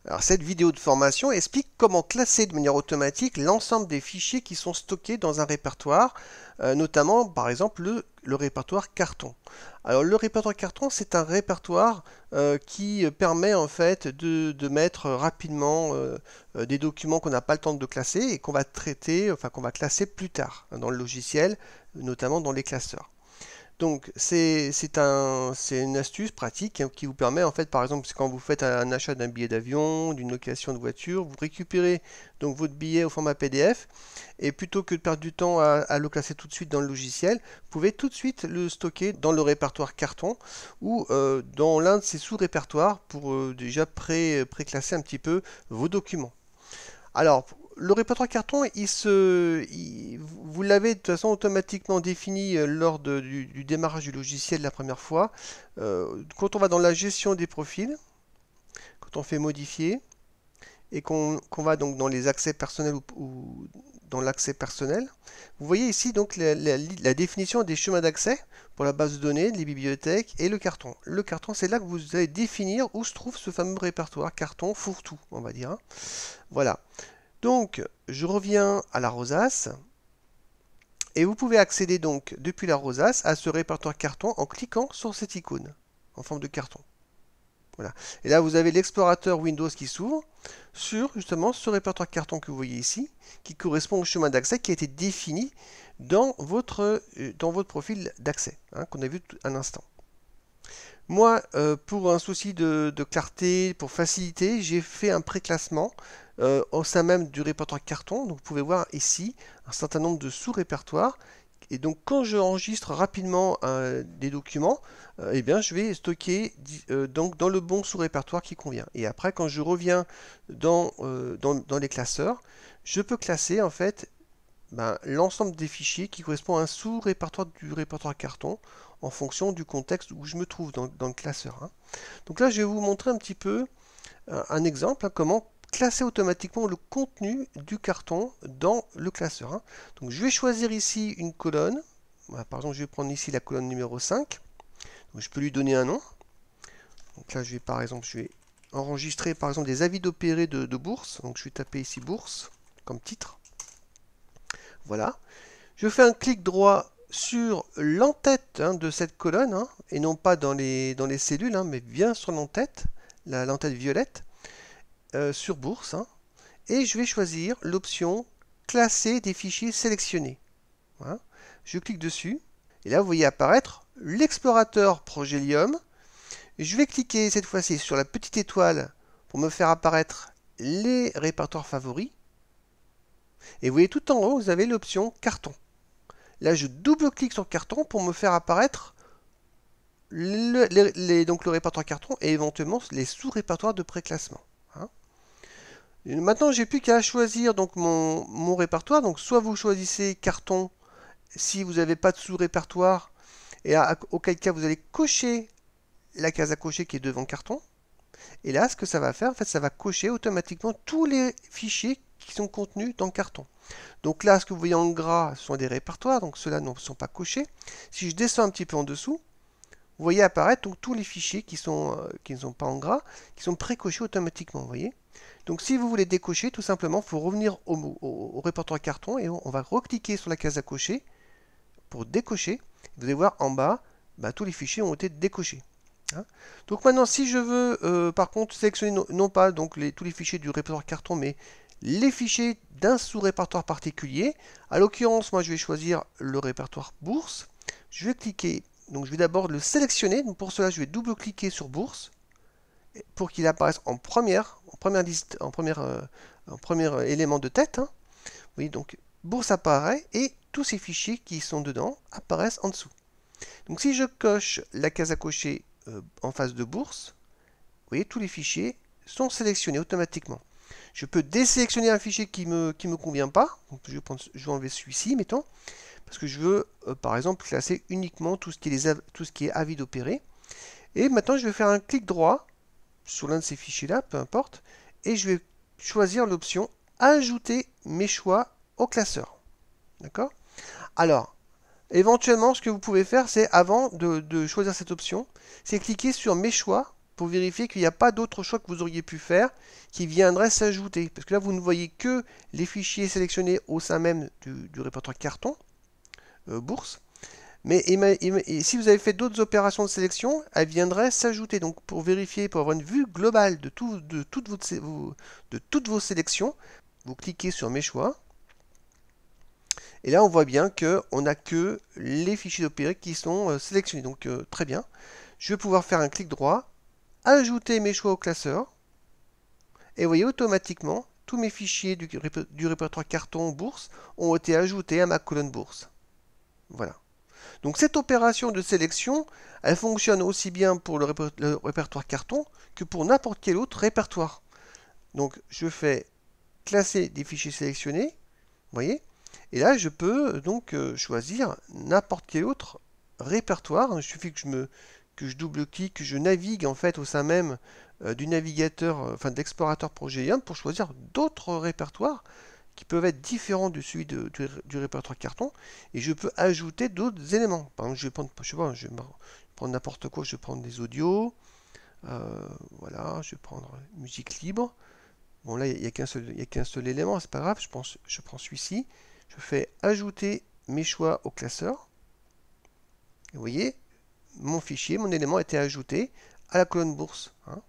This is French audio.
Alors, cette vidéo de formation explique comment classer de manière automatique l'ensemble des fichiers qui sont stockés dans un répertoire, notamment par exemple le répertoire carton. Alors le répertoire carton, c'est un répertoire qui permet en fait de mettre rapidement des documents qu'on n'a pas le temps de classer et qu'on va traiter, enfin qu'on va classer plus tard dans le logiciel, notamment dans les classeurs. Donc c'est une astuce pratique hein, qui vous permet en fait par exemple quand vous faites un achat d'un billet d'avion, d'une location de voiture, vous récupérez donc votre billet au format PDF et plutôt que de perdre du temps à le classer tout de suite dans le logiciel, vous pouvez tout de suite le stocker dans le répertoire carton ou dans l'un de ces sous-répertoires pour déjà pré-classer un petit peu vos documents. Alors, le répertoire carton, vous l'avez de toute façon automatiquement défini lors du démarrage du logiciel la première fois. Quand on va dans la gestion des profils, quand on fait modifier et qu'on va donc dans les accès personnels ou dans l'accès personnel, vous voyez ici donc la définition des chemins d'accès pour la base de données, les bibliothèques et le carton. Le carton, c'est là que vous allez définir où se trouve ce fameux répertoire carton fourre-tout, on va dire, hein. Voilà. Donc, je reviens à la rosace et vous pouvez accéder donc depuis la rosace à ce répertoire carton en cliquant sur cette icône en forme de carton. Voilà. Et là, vous avez l'explorateur Windows qui s'ouvre sur justement ce répertoire carton que vous voyez ici, qui correspond au chemin d'accès qui a été défini dans votre profil d'accès, hein, qu'on a vu un instant. Moi, pour un souci de clarté, pour faciliter, j'ai fait un préclassement au sein même du répertoire carton. Donc vous pouvez voir ici un certain nombre de sous-répertoires. Et donc quand je enregistre rapidement des documents, eh bien, je vais stocker donc, dans le bon sous-répertoire qui convient. Et après, quand je reviens dans les classeurs, je peux classer en fait l'ensemble des fichiers qui correspond à un sous-répertoire du répertoire carton en fonction du contexte où je me trouve dans le classeur, hein. Donc là, je vais vous montrer un petit peu un exemple, hein, comment classer automatiquement le contenu du carton dans le classeur, hein. Donc je vais choisir ici une colonne. Voilà, par exemple, je vais prendre ici la colonne numéro 5. Donc, je peux lui donner un nom. Donc là, par exemple, je vais enregistrer par exemple des avis d'opérés de bourse. Donc je vais taper ici bourse comme titre. Voilà. Je fais un clic droit sur l'entête hein, de cette colonne, hein, et non pas dans les cellules, hein, mais bien sur l'entête, l'entête violette, sur bourse, hein, et je vais choisir l'option classer des fichiers sélectionnés. Voilà. Je clique dessus, et là vous voyez apparaître l'explorateur Progelium. Je vais cliquer cette fois-ci sur la petite étoile pour me faire apparaître les répertoires favoris. Et vous voyez tout en haut, vous avez l'option carton. Là, je double-clique sur carton pour me faire apparaître donc le répertoire carton et éventuellement les sous-répertoires de préclassement, hein. Maintenant, j'ai plus qu'à choisir donc mon répertoire. Donc, soit vous choisissez carton si vous n'avez pas de sous-répertoire, et auquel cas vous allez cocher la case à cocher qui est devant carton. Et là, ce que ça va faire, en fait, ça va cocher automatiquement tous les fichiers qui sont contenus dans le carton. Donc là, ce que vous voyez en gras sont des répertoires, donc ceux-là ne sont pas cochés. Si je descends un petit peu en dessous, vous voyez apparaître donc, tous les fichiers qui ne sont pas en gras, qui sont pré-cochés automatiquement, vous voyez. Donc si vous voulez décocher, tout simplement, il faut revenir au répertoire carton et on va recliquer sur la case à cocher pour décocher. Vous allez voir en bas, tous les fichiers ont été décochés, hein. Donc maintenant, si je veux par contre sélectionner non pas donc tous les fichiers du répertoire carton, mais les fichiers d'un sous-répertoire particulier, à l'occurrence, moi je vais choisir le répertoire bourse. Je vais cliquer, donc je vais d'abord le sélectionner. Donc pour cela, je vais double-cliquer sur bourse pour qu'il apparaisse en première liste, en premier élément de tête, hein. Oui, donc bourse apparaît et tous ces fichiers qui sont dedans apparaissent en dessous. Donc si je coche la case à cocher en face de bourse, vous voyez, tous les fichiers sont sélectionnés automatiquement. Je peux désélectionner un fichier qui me convient pas. Donc je vais enlever celui-ci, mettons, parce que je veux, par exemple, classer uniquement tout ce qui est avis d'opérer. Et maintenant, je vais faire un clic droit sur l'un de ces fichiers-là, peu importe, et je vais choisir l'option Ajouter mes choix au classeur. D'accord? Alors, éventuellement, ce que vous pouvez faire, c'est avant de choisir cette option, c'est cliquer sur Mes choix pour vérifier qu'il n'y a pas d'autres choix que vous auriez pu faire qui viendraient s'ajouter. Parce que là, vous ne voyez que les fichiers sélectionnés au sein même du répertoire carton, bourse. Mais et si vous avez fait d'autres opérations de sélection, elles viendraient s'ajouter. Donc pour vérifier, pour avoir une vue globale de toutes vos sélections, vous cliquez sur Mes choix. Et là, on voit bien qu'on n'a que les fichiers d'opéré qui sont sélectionnés. Donc très bien. Je vais pouvoir faire un clic droit, ajouter mes choix au classeur. Et vous voyez, automatiquement, tous mes fichiers du répertoire carton bourse ont été ajoutés à ma colonne bourse. Voilà. Donc cette opération de sélection, elle fonctionne aussi bien pour le répertoire carton que pour n'importe quel autre répertoire. Donc je fais classer des fichiers sélectionnés, vous voyez, et là je peux donc choisir n'importe quel autre répertoire. Il suffit que je double-clique, que je navigue en fait au sein même du navigateur, enfin de l'explorateur Progeum pour choisir d'autres répertoires qui peuvent être différents de celui du répertoire carton, et je peux ajouter d'autres éléments. Par exemple, je vais prendre, je sais pas, je vais prendre n'importe quoi, je vais prendre des audios, voilà, je vais prendre musique libre. Bon là, il n'y a qu'un seul élément, c'est pas grave, je prends celui-ci, je fais ajouter mes choix au classeur. Et vous voyez, mon fichier, mon élément a été ajouté à la colonne bourse. Hein.